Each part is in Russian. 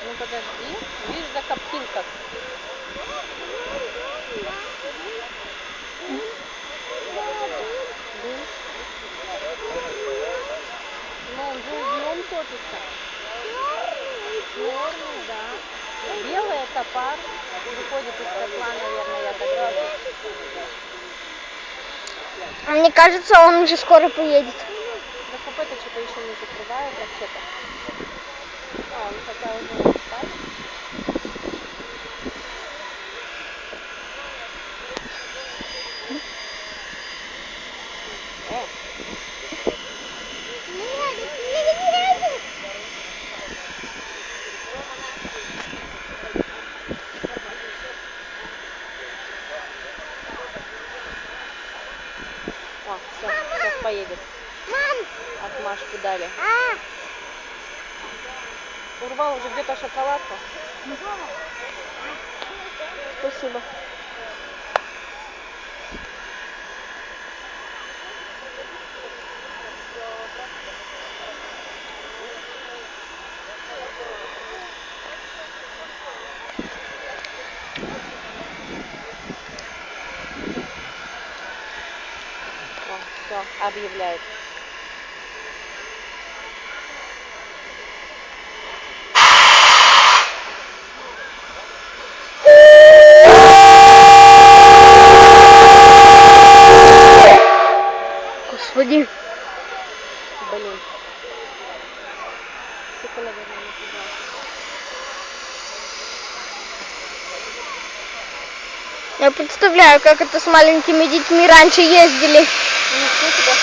Ну подожди, видишь, закоптил как. Ну он же днем топится. Черный, да. Белый это пар. Выходит из котла, наверное, я так думаю. А мне кажется, он уже скоро поедет. Да купе-то что-то еще не закрывают вообще-то. А, он хотя уже ставит. О, все, сейчас поедет. Отмашку дали. Урвал уже где-то шоколадку. Спасибо. О, все, объявляет. Господи. Блин. Сколько, наверное, напугал. Я представляю, как это с маленькими детьми раньше ездили. Ничего себе.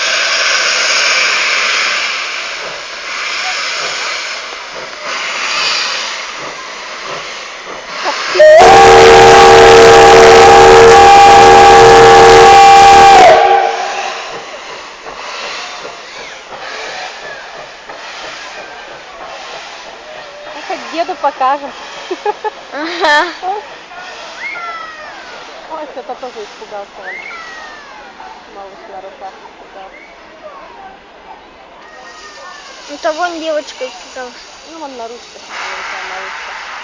Ну, хоть деду покажем. Ага. Ой, кто-то тоже испугался. Вон. Малыш на руках испугался. Это вон девочка испугалась. Ну, вон на ручках маленькая малышка.